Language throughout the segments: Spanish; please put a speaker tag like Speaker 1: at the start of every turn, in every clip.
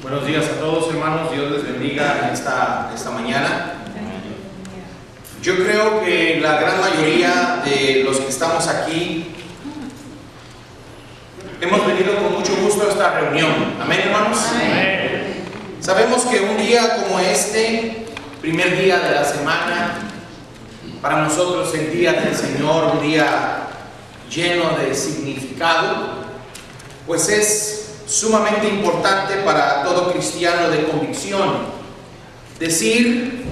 Speaker 1: Buenos días a todos, hermanos. Dios les bendiga esta mañana. Yo creo que la gran mayoría de los que estamos aquí hemos venido con mucho gusto a esta reunión. Amén, hermanos.
Speaker 2: Amén.
Speaker 1: Sabemos que un día como este, primer día de la semana, para nosotros el día del Señor, un día lleno de significado, pues es sumamente importante para todo cristiano de convicción decir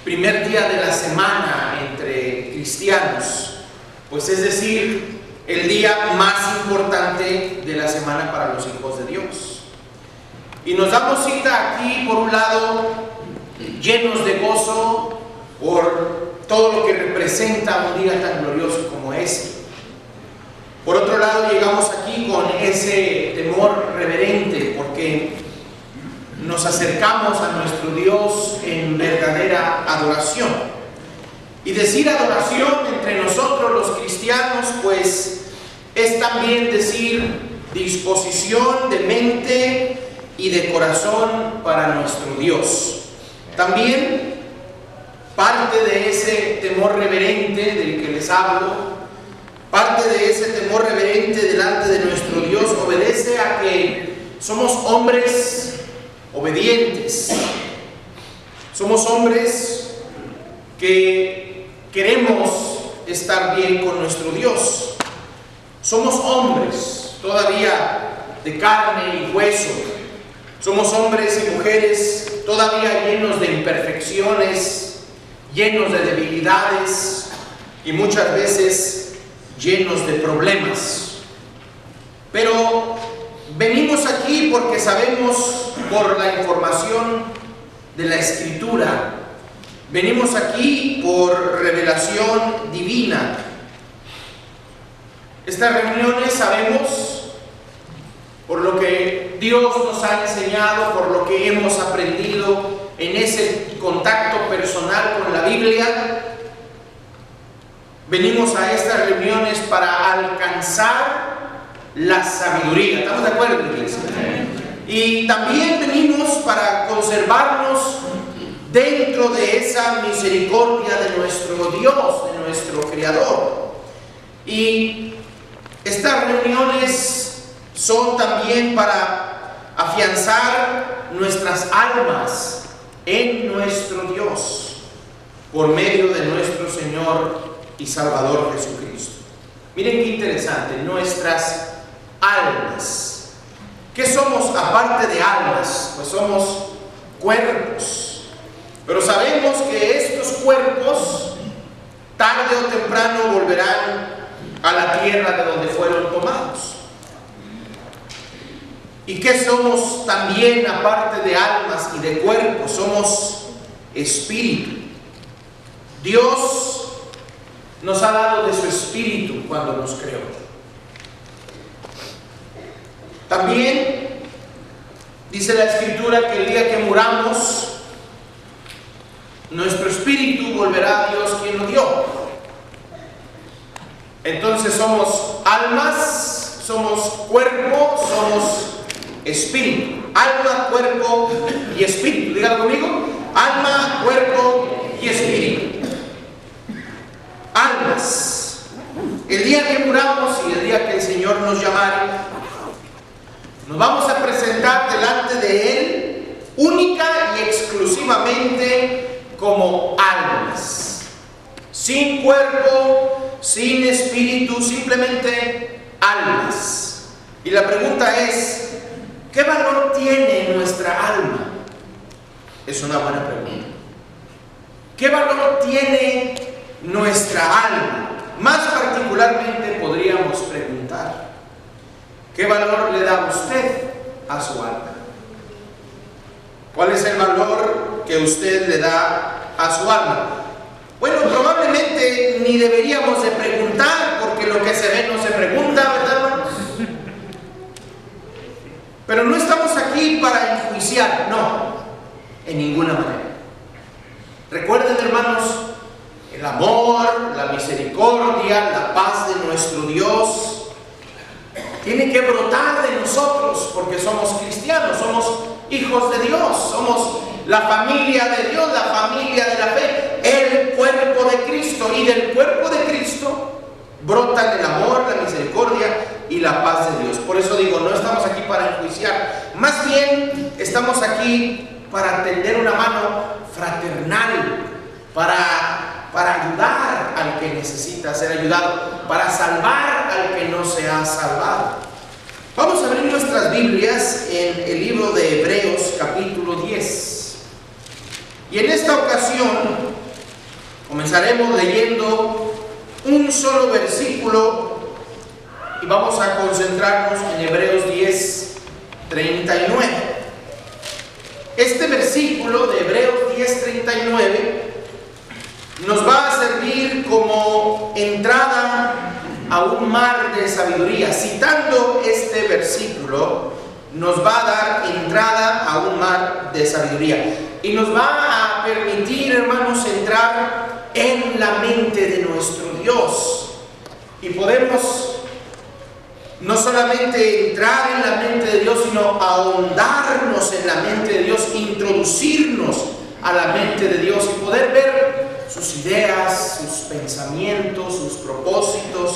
Speaker 1: primer día de la semana entre cristianos, pues es decir, el día más importante de la semana para los hijos de Dios. Y nos damos cita aquí, por un lado, llenos de gozo por todo lo que representa un día tan glorioso como este. Por otro lado, llegamos aquí con ese temor reverente porque nos acercamos a nuestro Dios en verdadera adoración. Y decir adoración entre nosotros los cristianos, pues es también decir disposición de mente y de corazón para nuestro Dios. También parte de ese temor reverente del que les hablo, parte de ese temor reverente delante de nuestro Dios obedece a que somos hombres obedientes. Somos hombres que queremos estar bien con nuestro Dios. Somos hombres todavía de carne y hueso. Somos hombres y mujeres todavía llenos de imperfecciones, llenos de debilidades y muchas veces llenos de problemas. Pero venimos aquí porque sabemos por la información de la Escritura, venimos aquí por revelación divina. Estas reuniones sabemos por lo que Dios nos ha enseñado, por lo que hemos aprendido en ese contacto personal con la Biblia. Venimos a estas reuniones para alcanzar la sabiduría. ¿Estamos de acuerdo, iglesia? Y también venimos para conservarnos dentro de esa misericordia de nuestro Dios, de nuestro Creador. Y estas reuniones son también para afianzar nuestras almas en nuestro Dios por medio de nuestro Señor y Salvador Jesucristo. Miren qué interesante, nuestras almas. ¿Qué somos aparte de almas? Pues somos cuerpos. Pero sabemos que estos cuerpos tarde o temprano volverán a la tierra de donde fueron tomados. ¿Y qué somos también aparte de almas y de cuerpos? Somos espíritu. Dios nos ha dado de su espíritu cuando nos creó. También dice la Escritura que el día que muramos, nuestro espíritu volverá a Dios quien lo dio. Entonces somos almas, somos cuerpo, somos espíritu. Alma, cuerpo y espíritu. Dígalo conmigo. Alma, cuerpo y espíritu. Almas. El día que muramos y el día que el Señor nos llamare, nos vamos a presentar delante de Él única y exclusivamente como almas, sin cuerpo, sin espíritu, simplemente almas. Y la pregunta es, ¿qué valor tiene nuestra alma? Es una buena pregunta. ¿Qué valor tiene nuestra alma? Más particularmente podríamos preguntar, ¿qué valor le da usted a su alma? ¿Cuál es el valor que usted le da a su alma? Bueno, probablemente ni deberíamos de preguntar, porque lo que se ve no se pregunta, ¿verdad, hermanos? Pero no estamos aquí para enjuiciar, no, en ninguna manera. Recuerden, hermanos, el amor, la misericordia, la paz de nuestro Dios tiene que brotar de nosotros, porque somos cristianos, somos hijos de Dios, somos la familia de Dios, la familia de la fe, el cuerpo de Cristo, y del cuerpo de Cristo brotan el amor, la misericordia y la paz de Dios. Por eso digo, no estamos aquí para enjuiciar, más bien estamos aquí para tender una mano fraternal, para ayudar al que necesita ser ayudado, para salvar al que no se ha salvado. Vamos a abrir nuestras Biblias en el libro de Hebreos capítulo 10. Y en esta ocasión comenzaremos leyendo un solo versículo y vamos a concentrarnos en Hebreos 10, 39. Este versículo de Hebreos 10, 39 nos va a servir como entrada a un mar de sabiduría. Citando este versículo, nos va a dar entrada a un mar de sabiduría y nos va a permitir, hermanos, entrar en la mente de nuestro Dios, y podemos no solamente entrar en la mente de Dios, sino ahondarnos en la mente de Dios, introducirnos a la mente de Dios y poder ver sus ideas, sus pensamientos, sus propósitos,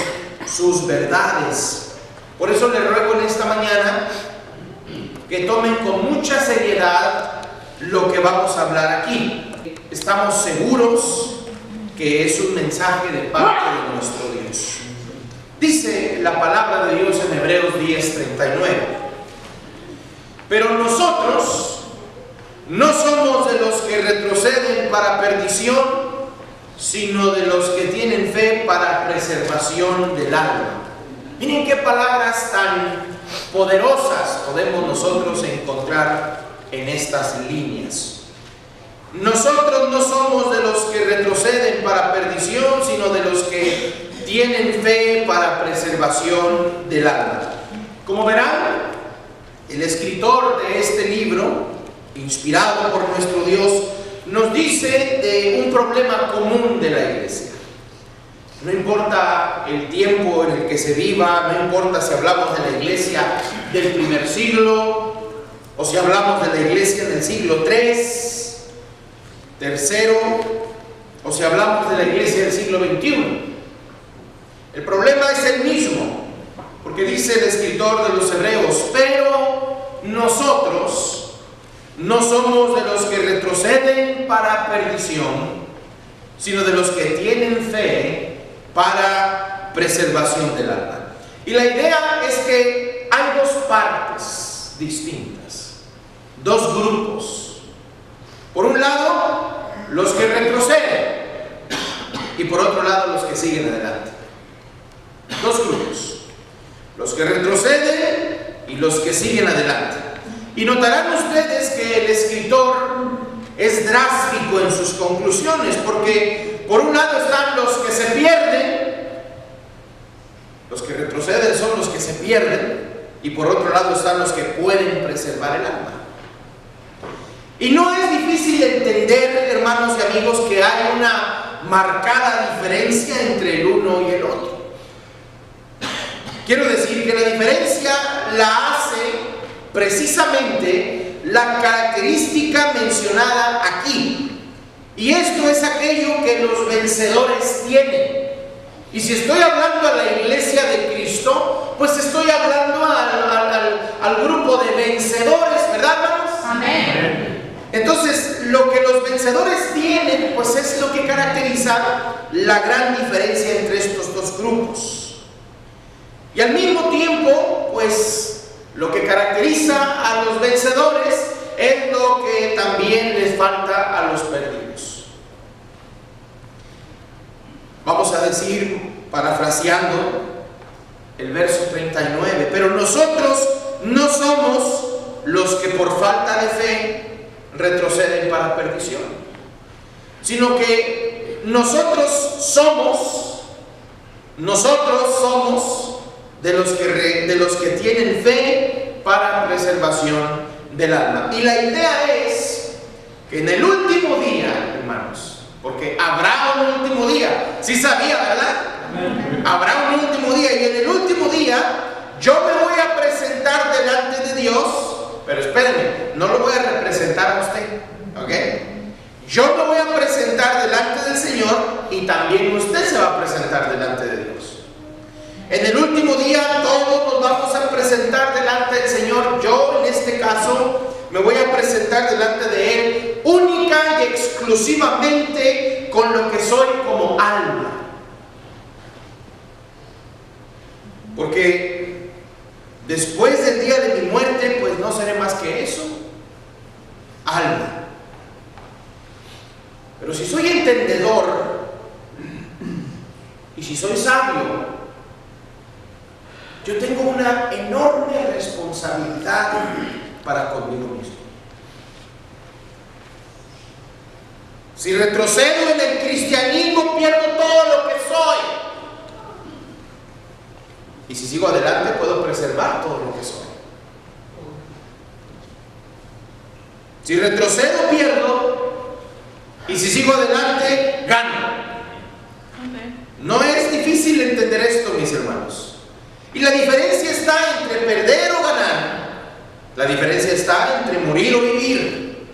Speaker 1: sus verdades. Por eso les ruego en esta mañana que tomen con mucha seriedad lo que vamos a hablar aquí. Estamos seguros que es un mensaje de parte de nuestro Dios. Dice la palabra de Dios en Hebreos 10, 39. Pero nosotros no somos de los que retroceden para perdición, sino de los que tienen fe para preservación del alma. Miren qué palabras tan poderosas podemos nosotros encontrar en estas líneas. Nosotros no somos de los que retroceden para perdición, sino de los que tienen fe para preservación del alma. Como verán, el escritor de este libro, inspirado por nuestro Dios, nos dice de un problema común de la iglesia. No importa el tiempo en el que se viva, no importa si hablamos de la iglesia del primer siglo o si hablamos de la iglesia del siglo III, tercero, o si hablamos de la iglesia del siglo XXI. El problema es el mismo, porque dice el escritor de los Hebreos: pero nosotros no somos de los que retroceden para perdición, sino de los que tienen fe para preservación del alma. Y la idea es que hay dos partes distintas, dos grupos. Por un lado, los que retroceden, y por otro lado, los que siguen adelante. Dos grupos, los que retroceden y los que siguen adelante. Y notarán ustedes que el escritor es drástico en sus conclusiones, porque por un lado están los que se pierden, los que retroceden son los que se pierden, y por otro lado están los que pueden preservar el alma. Y no es difícil entender, hermanos y amigos, que hay una marcada diferencia entre el uno y el otro. Quiero decir que la diferencia la hace precisamente la característica mencionada aquí. Y esto es aquello que los vencedores tienen. Y si estoy hablando a la iglesia de Cristo, pues estoy hablando al grupo de vencedores, ¿verdad, hermanos? Amén. Entonces, lo que los vencedores tienen, pues es lo que caracteriza la gran diferencia entre estos dos grupos. Y al mismo tiempo, pues, lo que caracteriza a los vencedores es lo que también les falta a los perdidos. Vamos a decir, parafraseando el verso 39, pero nosotros no somos los que por falta de fe retroceden para perdición, sino que nosotros somos de los que tienen fe para preservación del alma. Y la idea es que en el último día, hermanos, porque habrá un último día, ¿sí sabía, verdad? Habrá un último día, y en el último día yo me voy voy a presentar delante de Dios, pero espérenme, no lo voy a representar a usted, ¿ok? Yo lo voy a presentar delante del Señor y también usted se va a presentar delante de Dios. En el último día todos nos vamos a presentar delante del Señor. Yo en este caso me voy a presentar delante de Él única y exclusivamente con lo que soy como alma. Porque después del día de mi muerte, pues no seré más que eso, alma. Pero si soy entendedor y si soy sabio, yo tengo una enorme responsabilidad para conmigo mismo. Si retrocedo en el cristianismo, pierdo todo lo que soy. Y si sigo adelante, puedo preservar todo lo que soy. Si retrocedo, pierdo. Y si sigo adelante, gano. No es difícil entender esto, mis hermanos. Y la diferencia está entre perder o ganar. La diferencia está entre morir o vivir.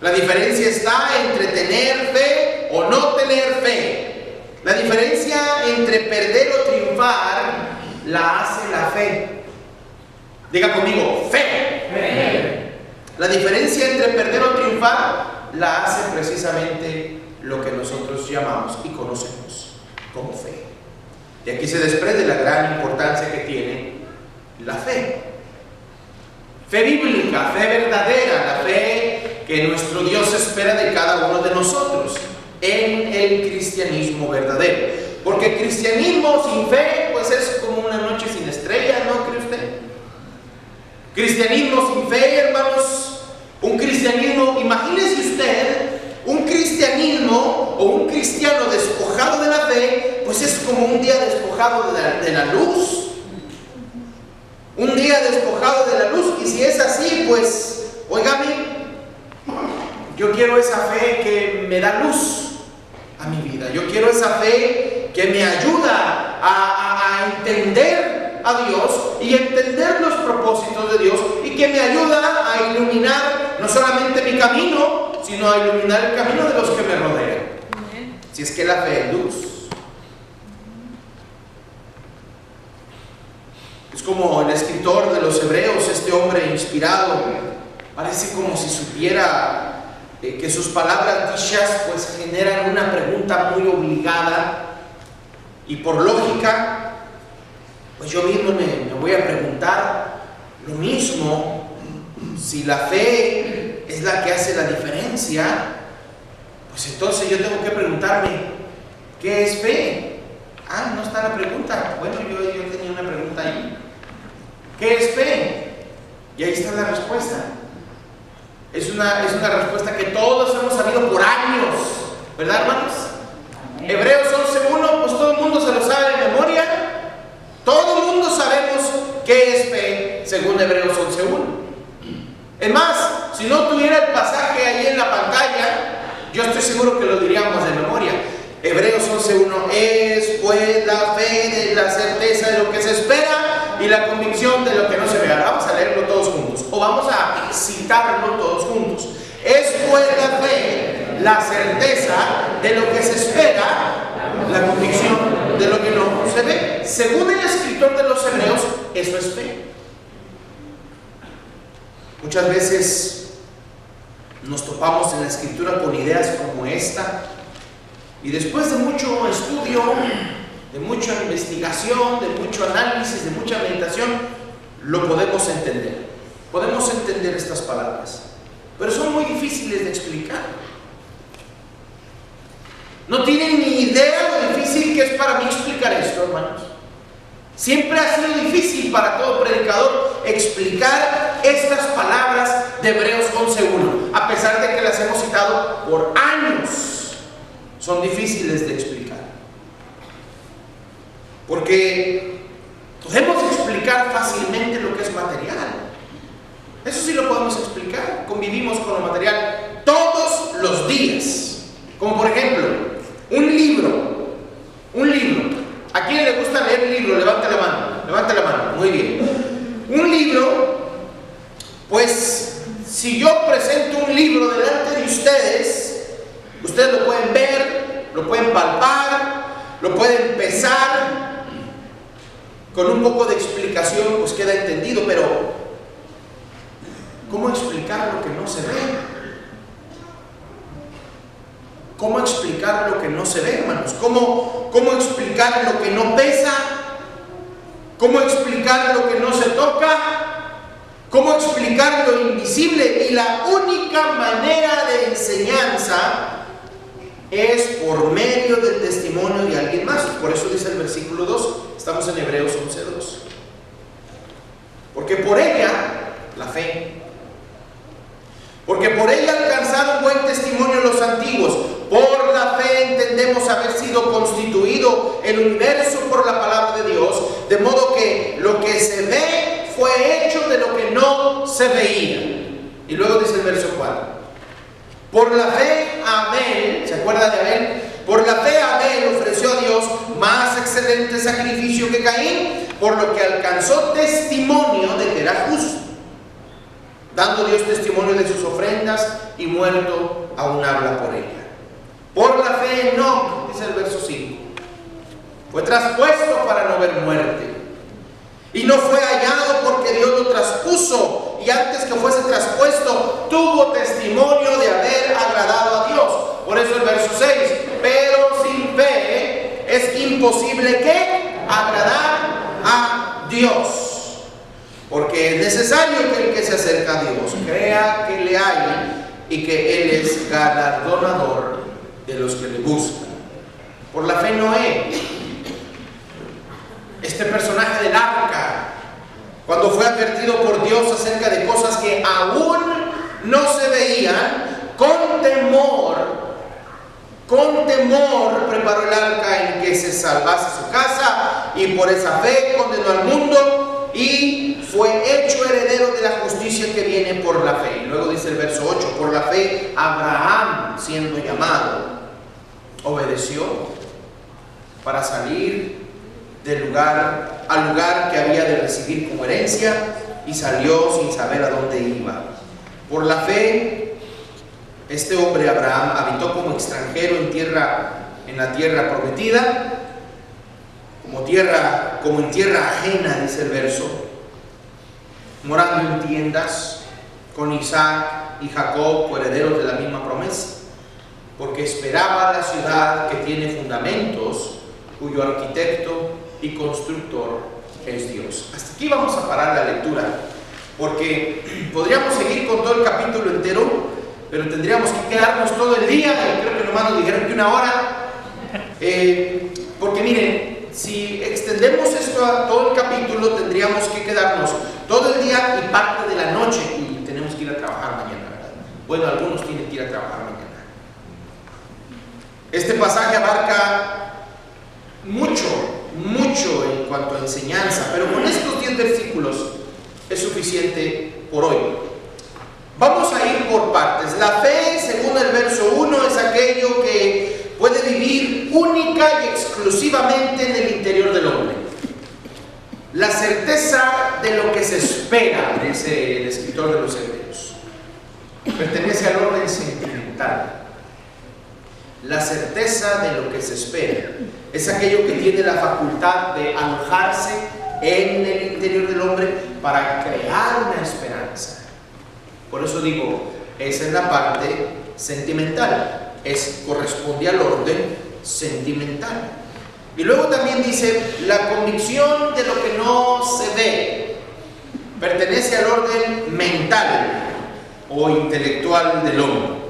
Speaker 1: La diferencia está entre tener fe o no tener fe. La diferencia entre perder o triunfar la hace la fe. Diga conmigo, fe. Fe. La diferencia entre perder o triunfar la hace precisamente lo que nosotros llamamos y conocemos como fe. Y aquí se desprende la gran importancia que tiene la fe. Fe bíblica, fe verdadera, la fe que nuestro Dios espera de cada uno de nosotros en el cristianismo verdadero. Porque el cristianismo sin fe, pues es como una noche sin estrellas, ¿no cree usted? Cristianismo sin fe, hermanos. Un cristianismo, imagínese usted, un cristianismo o un cristiano despojado de la fe, pues es como un día despojado de la luz. Un día despojado de la luz. Y si es así, pues, óigame, yo quiero esa fe que me da luz a mi vida. Yo quiero esa fe que me ayuda a entender a Dios y entender los propósitos de Dios, y que me ayuda a iluminar no solamente mi camino, sino a iluminar el camino de los que me rodean. Si es que la fe es luz. Es como el escritor de los Hebreos, este hombre inspirado, parece como si supiera que sus palabras dichas pues generan una pregunta muy obligada, y por lógica pues yo mismo me voy a preguntar lo mismo. Si la fe es la que hace la diferencia, pues entonces yo tengo que preguntarme, ¿qué es fe? Ah, no está la pregunta. Bueno, yo tenía una pregunta ahí. ¿Qué es fe? Y ahí está la respuesta. Es una respuesta que todos hemos sabido por años, ¿verdad, hermanos? Hebreos 11:1, pues todo el mundo se lo sabe de memoria. Todo el mundo sabemos qué es fe, según Hebreos 11:1. Es más, si no tuviera el pasaje ahí en la pantalla, yo estoy seguro que lo diríamos de memoria. Hebreos 11:1, es pues la fe de la certeza de lo que se espera y la convicción de lo que no se vea. Vamos a leerlo todos juntos, o vamos a citarlo todos juntos. Es pues la fe, la certeza de lo que se espera, la convicción de lo que no se ve. Según el escritor de los Hebreos, eso es fe. Muchas veces nos topamos en la escritura con ideas como esta, y después de mucho estudio, de mucha investigación, de mucho análisis, de mucha meditación, lo podemos entender. Podemos entender estas palabras, pero son muy difíciles de explicar. No tienen ni idea lo difícil que es para mí explicar esto, hermanos. Siempre ha sido difícil para todo predicador explicar estas palabras de Hebreos 11:1, a pesar de que las hemos citado por años. Son difíciles de explicar, porque podemos explicar fácilmente lo que es material. Eso sí lo podemos explicar. Convivimos con lo material todos los días. Como por ejemplo, un libro. ¿A quién le gusta leer un libro? Levante la mano. Muy bien. yo presento un libro delante de ustedes, ustedes lo pueden ver, lo pueden palpar, lo pueden pesar, con un poco de explicación pues queda entendido, pero ¿cómo explicar lo que no se ve? ¿Cómo explicar lo que no se ve, hermanos? ¿Cómo explicar lo que no pesa? ¿Cómo explicar lo que no se toca? ¿Cómo explicar lo invisible? Y la única manera de enseñanza es por medio del testimonio de alguien más. Por eso dice el versículo 2, estamos en Hebreos 11:2. Porque por ella, la fe, porque por ella alcanzaron buen testimonio los antiguos. Por la fe entendemos haber sido constituido el universo por la palabra de Dios, de modo que lo que se ve fue hecho de lo que no se veía. Y luego dice el verso 4. Por la fe Abel, ¿se acuerda de Abel? Por la fe Abel ofreció a Dios más excelente sacrificio que Caín, por lo que alcanzó testimonio de que era justo, dando Dios testimonio de sus ofrendas, y muerto aún habla por ella. Por la fe Enoc, dice el verso 5, fue traspuesto para no ver muerte, y no fue hallado porque Dios lo traspuso, y antes que fuese traspuesto tuvo testimonio de haber agradado a Dios. Por eso el verso 6, pero sin fe es imposible que agradar a Dios, porque es necesario que el que se acerca a Dios crea que le hay y que Él es galardonador de los que le buscan. Por la fe Noé, este personaje del arca, cuando fue advertido por Dios acerca de cosas que aún no se veían, con temor preparó el arca en que se salvase su casa, y por esa fe condenó al mundo y fue hecho heredero de la justicia que viene por la fe. Y luego dice el verso 8, por la fe Abraham, siendo llamado, obedeció para salir al lugar que había de recibir como herencia, y salió sin saber a dónde iba. Por la fe este hombre Abraham habitó como extranjero en la tierra prometida, como en tierra ajena, dice el verso, morando en tiendas con Isaac y Jacob, coherederos de la misma promesa, porque esperaba la ciudad que tiene fundamentos, cuyo arquitecto y constructor es Dios. Hasta aquí vamos a parar la lectura, porque podríamos seguir con todo el capítulo entero, pero tendríamos que quedarnos todo el día, y creo que nomás nos dijeron que 1 hora, porque miren, si extendemos esto a todo el capítulo, tendríamos que quedarnos todo el día y parte de la noche, y tenemos que ir a trabajar mañana, ¿verdad? Bueno, algunos tienen que ir a trabajar mañana. Este pasaje abarca mucho en cuanto a enseñanza, pero con estos 10 versículos es suficiente por hoy. Vamos a ir por partes. La fe, según el verso 1, es aquello que puede vivir única y exclusivamente en el interior del hombre. La certeza de lo que se espera, dice el escritor de los Hebreos, pertenece al orden sentimental. La certeza de lo que se espera es aquello que tiene la facultad de alojarse en el interior del hombre para crear una esperanza. Por eso digo, esa es la parte sentimental, corresponde al orden sentimental. Y luego también dice, la convicción de lo que no se ve pertenece al orden mental o intelectual del hombre.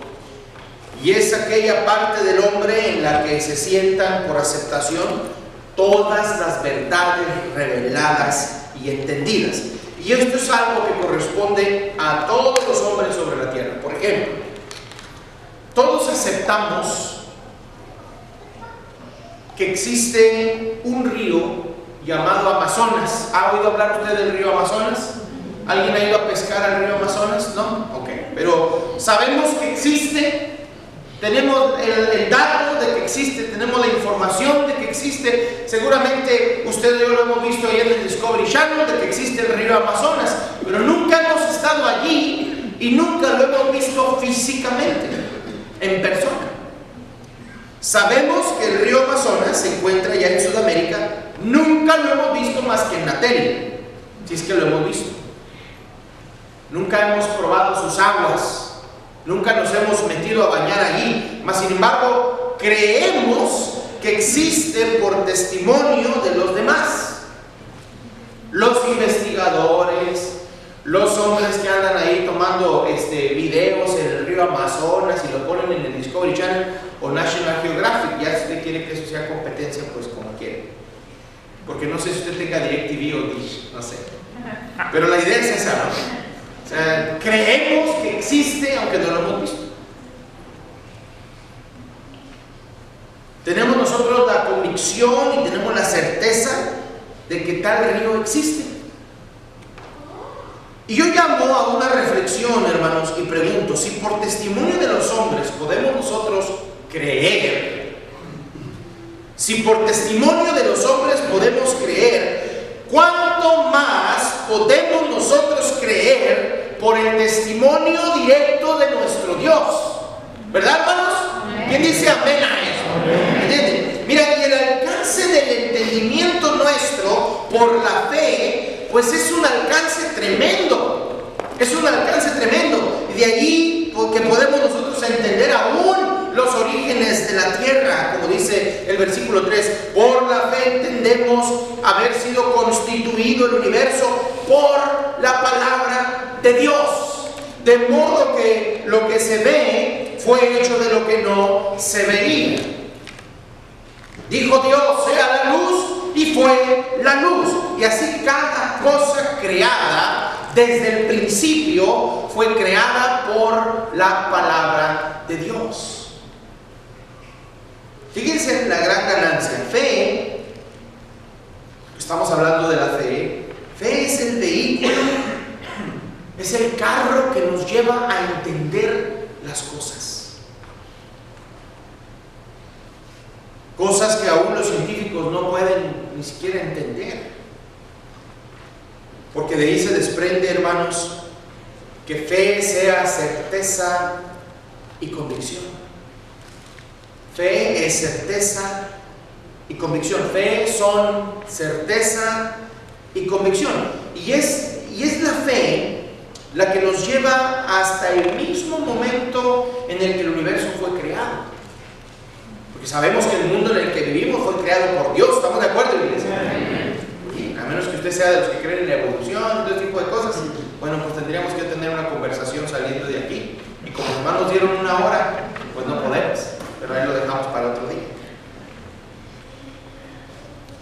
Speaker 1: Y es aquella parte del hombre en la que se sientan por aceptación todas las verdades reveladas y entendidas. Y esto es algo que corresponde a todos los hombres sobre la tierra. Por ejemplo, todos aceptamos que existe un río llamado Amazonas. ¿Ha oído hablar usted del río Amazonas? ¿Alguien ha ido a pescar al río Amazonas? ¿No? Ok. Pero sabemos que existe. Tenemos el dato de que existe, tenemos la información de que existe. Seguramente usted y yo lo hemos visto ahí en el Discovery Channel, de que existe el río Amazonas, pero nunca hemos estado allí y nunca lo hemos visto físicamente, en persona. Sabemos que el río Amazonas se encuentra ya en Sudamérica, nunca lo hemos visto más que en la tele, si es que lo hemos visto. Nunca hemos probado sus aguas, nunca nos hemos metido a bañar allí, mas sin embargo creemos que existe por testimonio de los demás. Los investigadores, los hombres que andan ahí tomando videos en el río Amazonas y lo ponen en el Discovery Channel o National Geographic. Ya si usted quiere que eso sea competencia, pues como quiere, porque no sé si usted tenga DirecTV o Dish, no sé, pero la idea es esa, ¿no? O sea, creemos que existe aunque no lo hemos visto. Tenemos nosotros la convicción y tenemos la certeza de que tal río existe. Y yo llamo a una reflexión, hermanos, y pregunto: si por testimonio de los hombres podemos nosotros creer, si por testimonio de los hombres podemos creer, ¿cuánto más podemos nosotros creer por el testimonio directo de nuestro Dios? ¿Verdad, hermanos? ¿Quién dice amén a esto? ¿Entienden? Mira, y el alcance del entendimiento nuestro por la fe, pues es un alcance tremendo. Es un alcance tremendo. Y de allí que podemos nosotros entender aún los orígenes de la tierra, como dice el versículo 3. Por la fe entendemos haber sido constituido el universo por la palabra de Dios. De modo que lo que se ve fue hecho de lo que no se veía. Dijo Dios: sea la luz, y fue la luz. Y así cada cosa creada desde el principio fue creada por la palabra de Dios. Fíjense en la gran ganancia. Fe, estamos hablando de la fe. Fe es el vehículo, es el carro que nos lleva a entender las cosas. Cosas que aún los científicos no pueden ni siquiera entender. Porque de ahí se desprende, hermanos, que fe sea certeza y convicción. Fe es certeza y convicción. Fe son certeza y convicción. Y es la fe la que nos lleva hasta el mismo momento en el que el universo fue creado. Porque sabemos que el mundo en el que vivimos fue creado por Dios. ¿Estamos de acuerdo, iglesia? Y a menos que usted sea de los que creen en la evolución, todo este tipo de cosas, bueno, pues tendríamos que tener una conversación saliendo de aquí. Y como los hermanos dieron una hora, pues no podemos, pero ahí lo dejamos para otro día.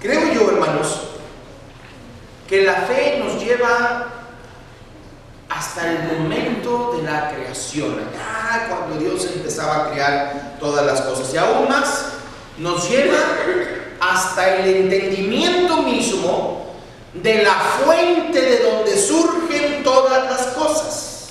Speaker 1: Creo yo, hermanos, que la fe nos lleva hasta el momento de la creación, cuando Dios empezaba a crear todas las cosas, y aún más nos lleva hasta el entendimiento mismo de la fuente de donde surgen todas las cosas.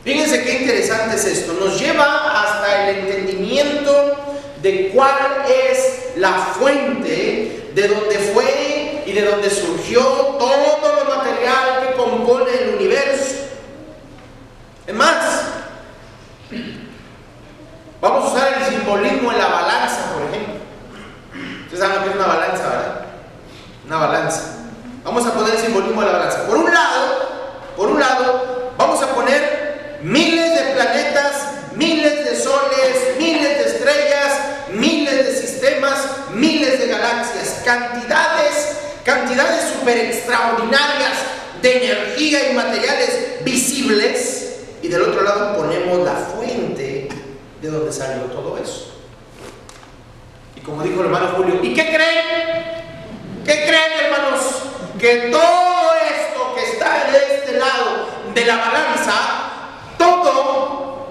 Speaker 1: Fíjense qué interesante es esto. Nos lleva hasta el entendimiento de cuál es la fuente de donde fue y de donde surgió todo lo material que compone el universo. Es más, vamos a usar el simbolismo de la balanza, por ejemplo. Ustedes saben lo que es una balanza, ¿verdad? Una balanza. Vamos a poner el simbolismo de la balanza. Por un lado, vamos a poner miles de planetas, miles de soles, miles de estrellas, miles de sistemas, miles de galaxias, cantidades súper extraordinarias de energía y materiales visibles, y del otro lado ponemos la fuente de donde salió todo eso. Y como dijo el hermano Julio, ¿y qué creen? ¿Qué creen, hermanos? Que todo esto que está de este lado de la balanza, todo,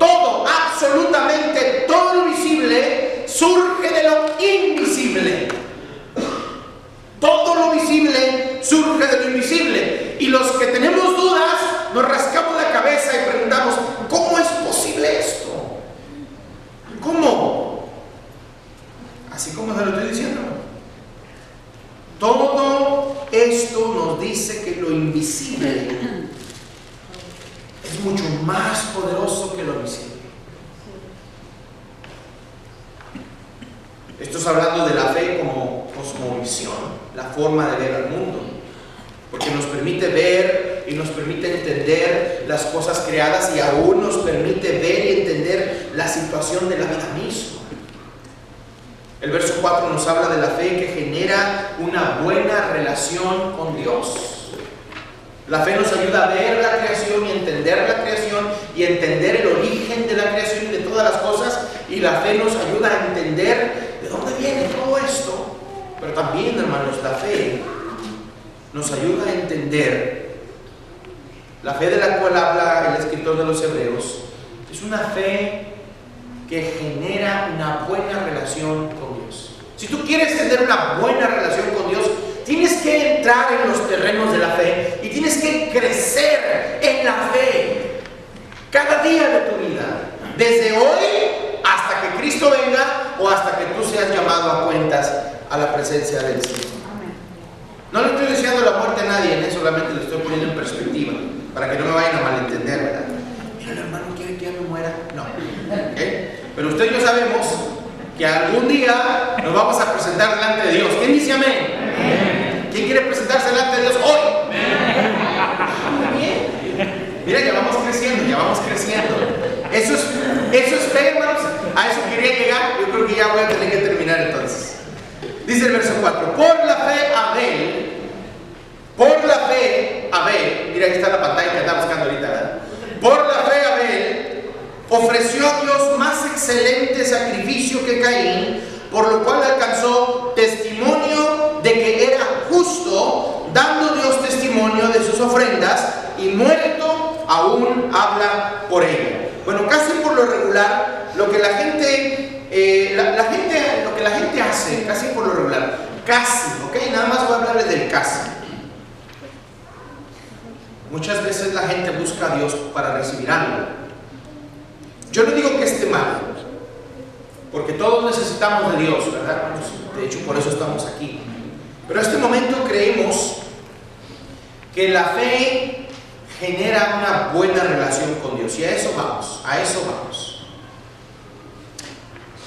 Speaker 1: absolutamente todo lo visible surge de lo invisible. Todo lo visible surge de lo invisible. Y los que tenemos dudas nos rascamos la cabeza y preguntamos: ¿cómo es posible esto? ¿Cómo? Así como se lo estoy diciendo. Todo esto nos dice que lo invisible es mucho más poderoso que lo visible. Esto es hablando de la fe como cosmovisión, la forma de ver al mundo, porque nos permite ver y nos permite entender las cosas creadas y aún nos permite ver y entender la situación de la vida misma. El verso 4 nos habla de la fe que genera una buena relación con Dios. La fe nos ayuda a ver la creación y entender la creación y entender el origen de la creación y de todas las cosas. Y la fe nos ayuda a entender de dónde viene todo esto. Pero también, hermanos, la fe nos ayuda a entender. La fe de la cual habla el escritor de los Hebreos es una fe que genera una buena relación con Dios. Si tú quieres tener una buena relación con Dios, tienes que entrar en los terrenos de la fe y tienes que crecer en la fe cada día de tu vida, desde hoy hasta que Cristo venga o hasta que tú seas llamado a cuentas a la presencia del Señor. No le estoy diciendo la muerte a nadie, solamente le estoy poniendo en perspectiva para que no me vayan a malentender, ¿verdad? Mira, el hermano quiere que ya me muera. No. ¿Okay? Pero usted y yo sabemos que algún día nos vamos a presentar delante de Dios. ¿Quién dice amén? Amén. ¿Quién quiere presentarse delante de Dios hoy? Muy bien. Mira, ya vamos creciendo, ya vamos creciendo. Eso es fe, hermanos. A eso quería llegar. Yo creo que ya voy a tener que terminar entonces. Dice el verso 4: por la fe Abel, mira, aquí está la pantalla que está buscando ahorita, ¿verdad? Por la fe Abel ofreció a Dios más excelente sacrificio que Caín, por lo cual alcanzó testimonio de que era justo, dando Dios testimonio de sus ofrendas, y muerto aún habla por ella. Bueno, casi por lo regular, lo que la gente hace, casi por lo regular, ¿ok? Nada más voy a hablarles del casi. Muchas veces la gente busca a Dios para recibir algo. Yo no digo que esté mal, porque todos necesitamos de Dios, ¿verdad? De hecho, por eso estamos aquí. Pero en este momento creemos que la fe genera una buena relación con Dios, y a eso vamos.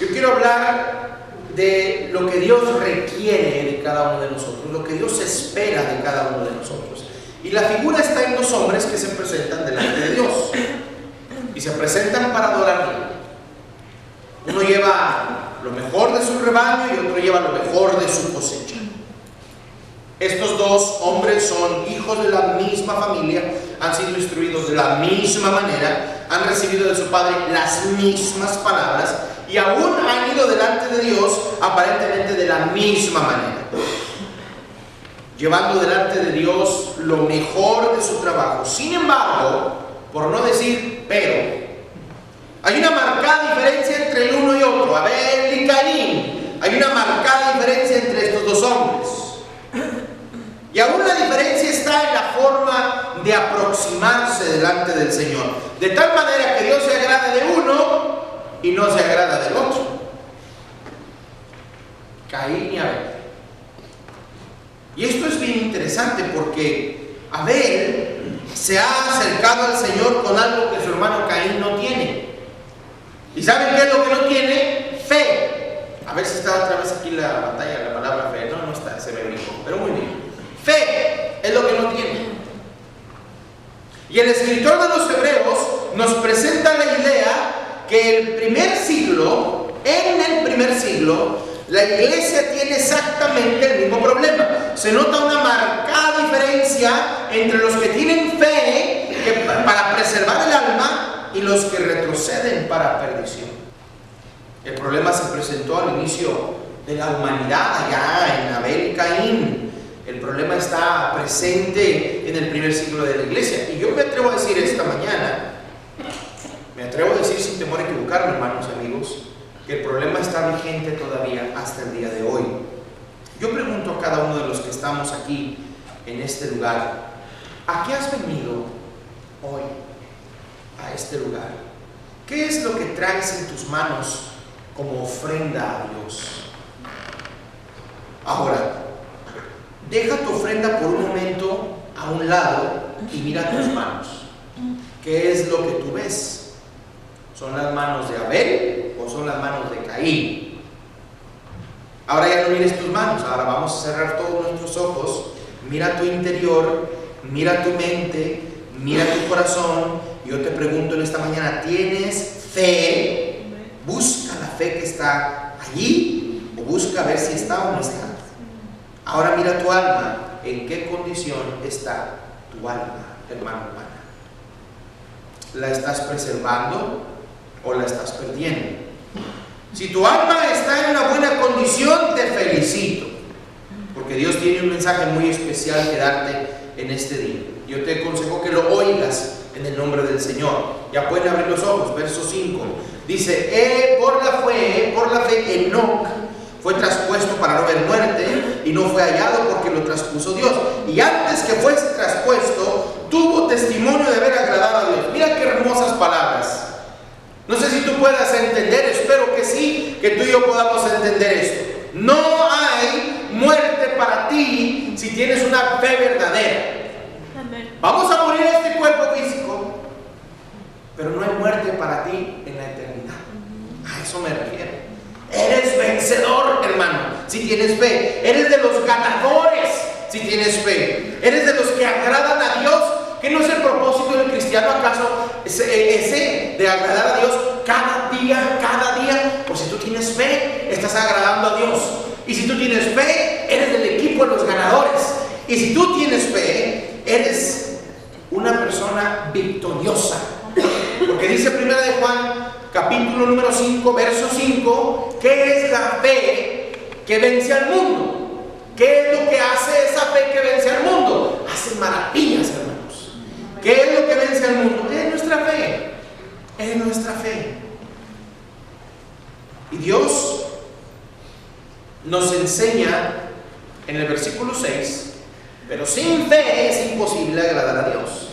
Speaker 1: Yo quiero hablar de lo que Dios requiere de cada uno de nosotros, lo que Dios espera de cada uno de nosotros. Y la figura está en dos hombres que se presentan delante de Dios. Y se presentan para adorarle. Uno lleva lo mejor de su rebaño y otro lleva lo mejor de su cosecha. Estos dos hombres son hijos de la misma familia, han sido instruidos de la misma manera, han recibido de su padre las mismas palabras y aún han ido delante de Dios aparentemente de la misma manera, llevando delante de Dios lo mejor de su trabajo. Sin embargo, por no decir pero, hay una marcada diferencia entre el uno y otro, Abel y Caín. Hay una marcada diferencia entre estos dos hombres. Y aún la diferencia está en la forma de aproximarse delante del Señor, de tal manera que Dios se agrada de uno y no se agrada del otro. Caín y Abel. Y esto es bien interesante porque Abel se ha acercado al Señor con algo que su hermano Caín no tiene. ¿Y saben qué es lo que no tiene? Fe. A ver si está otra vez aquí la pantalla, la palabra fe. No está, se me brincó, pero muy bien. Fe es lo que no tiene. Y el escritor de los Hebreos nos presenta la idea que en el primer siglo, la iglesia tiene exactamente el mismo problema. Se nota una marcada diferencia entre los que tienen fe para preservar el alma y los que retroceden para perdición. El problema se presentó al inicio de la humanidad, allá en Abel y Caín. El problema está presente en el primer siglo de la iglesia. Y yo me atrevo a decir esta mañana, me atrevo a decir sin temor a equivocarme, hermanos y amigos, que el problema está vigente todavía hasta el día de hoy. Yo pregunto a cada uno de los que estamos aquí en este lugar, ¿a qué has venido hoy a este lugar? ¿Qué es lo que traes en tus manos como ofrenda a Dios? Ahora, deja tu ofrenda por un momento a un lado y mira tus manos. ¿qué es lo que tú ves? ¿Son las manos de Abel o son las manos de Caín? Ahora ya no mires tus manos, ahora vamos a cerrar todos nuestros ojos. Mira tu interior, mira tu mente, mira tu corazón. Yo te pregunto en esta mañana, ¿tienes fe? Busca la fe que está allí o busca ver si está o no está. Ahora mira tu alma, ¿en qué condición está tu alma, hermano, hermana? ¿La estás preservando o la estás perdiendo? Si tu alma está en una buena condición, te felicito, porque Dios tiene un mensaje muy especial que darte en este día. Yo te aconsejo que lo oigas en el nombre del Señor. Ya pueden abrir los ojos, verso 5. Dice, por la fe, Enoc fue traspuesto para no ver muerte y no fue hallado porque lo traspuso Dios. Y antes que fuese traspuesto, tuvo testimonio de haber agradado a Dios. Mira qué hermosas palabras. No sé si tú puedas entender, espero que sí, que tú y yo podamos entender esto. No hay muerte para ti si tienes una fe verdadera. Vamos a morir a este cuerpo físico, pero no hay muerte para ti en la eternidad. A eso me refiero. Eres vencedor, hermano, si tienes fe. Eres de los ganadores si tienes fe. Eres de los que agradan a Dios. ¿Qué no es el propósito del cristiano acaso? Ese de agradar a Dios cada día. Pues si tú tienes fe, estás agradando a Dios. Y si tú tienes fe, eres del equipo de los ganadores. Y si tú tienes fe, eres una persona victoriosa. Porque dice 1 de Juan, capítulo número 5, verso 5, ¿qué es la fe que vence al mundo? ¿Qué es lo que hace esa fe que vence al mundo? Hace maravillas, hermanos. ¿Qué es lo que vence al mundo? Es nuestra fe. Es nuestra fe. Y Dios nos enseña en el versículo 6, pero sin fe es imposible agradar a Dios.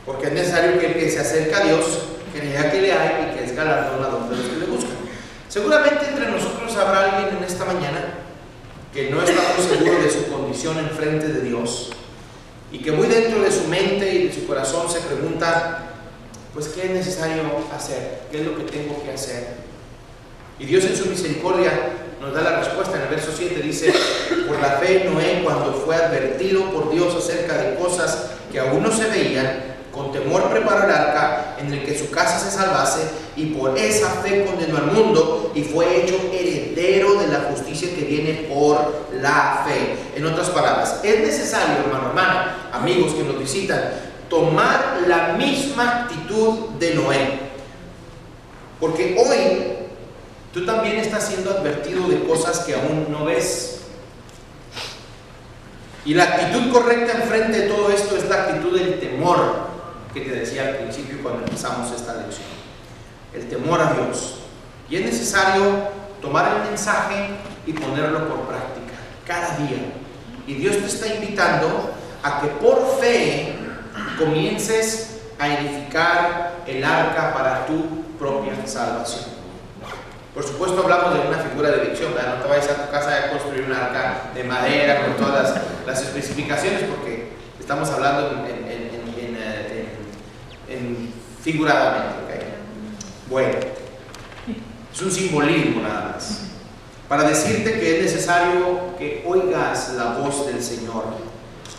Speaker 1: Porque es necesario que el que se acerca a Dios crea que le hay y que es galardonador de los que le buscan. Seguramente entre nosotros habrá alguien en esta mañana que no está muy seguro de su condición en frente de Dios y que muy dentro de su mente y de su corazón se pregunta, pues, ¿qué es necesario hacer? ¿Qué es lo que tengo que hacer? Y Dios en su misericordia nos da la respuesta. En el verso 7 dice, por la fe Noé, cuando fue advertido por Dios acerca de cosas que aún no se veían, con temor preparó el arca en el que su casa se salvase, y por esa fe condenó al mundo y fue hecho heredero de la justicia que viene por la fe. En otras palabras, es necesario, hermano, hermana, amigos que nos visitan, tomar la misma actitud de Noé. Porque hoy tú también estás siendo advertido de cosas que aún no ves. Y la actitud correcta enfrente de todo esto es la actitud del temor que te decía al principio cuando empezamos esta lección. El temor a Dios. Y es necesario tomar el mensaje y ponerlo por práctica cada día. Y Dios te está invitando a que por fe comiences a edificar el arca para tu propia salvación. Por supuesto hablamos de una figura de elección, ¿verdad? No te vayas a tu casa a construir un arca de madera con todas las especificaciones, porque estamos hablando figuradamente, ¿okay? Bueno, es un simbolismo nada más, para decirte que es necesario que oigas la voz del Señor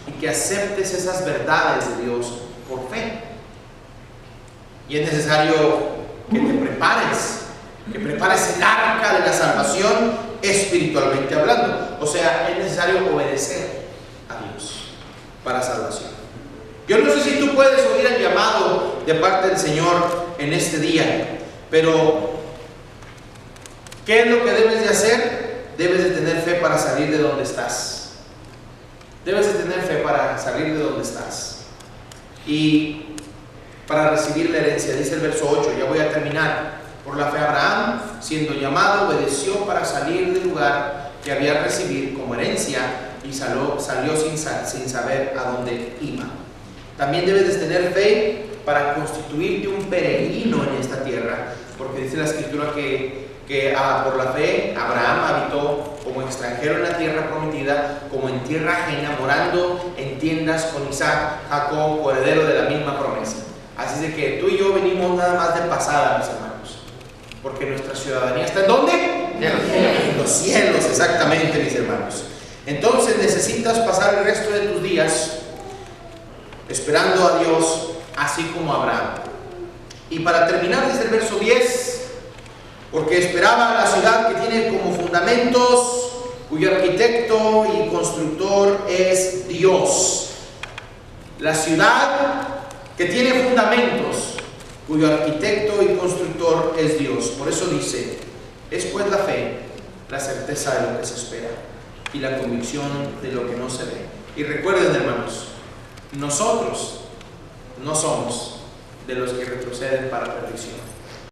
Speaker 1: y que aceptes esas verdades de Dios por fe. Y es necesario que te prepares, el arca de la salvación espiritualmente hablando. O sea, es necesario obedecer a Dios para salvación. Yo no sé si tú puedes oír el llamado de parte del Señor en este día, pero ¿qué es lo que debes de hacer? Debes de tener fe para salir de donde estás. Debes de tener fe para salir de donde estás y para recibir la herencia. Dice el verso 8, ya voy a terminar. Por la fe Abraham, siendo llamado, obedeció para salir del lugar que había recibido como herencia y salió sin saber a dónde iba. También debes de tener fe para constituirte un peregrino en esta tierra, porque dice la Escritura que por la fe Abraham habitó como extranjero en la tierra prometida, como en tierra ajena, morando en entiendas con Isaac, Jacob, coheredero de la misma promesa. Así de que tú y yo venimos nada más de pasada, mis hermanos, porque nuestra ciudadanía está ¿en dónde? En los cielos, exactamente, mis hermanos. Entonces necesitas pasar el resto de tus días esperando a Dios, así como Abraham. Y para terminar, dice el verso 10, porque esperaba la ciudad que tiene como fundamentos, cuyo arquitecto y constructor es Dios. La ciudad que tiene fundamentos, cuyo arquitecto y constructor es Dios. Por eso dice, es pues la fe, la certeza de lo que se espera y la convicción de lo que no se ve. Y recuerden, hermanos, nosotros no somos de los que retroceden para perdición.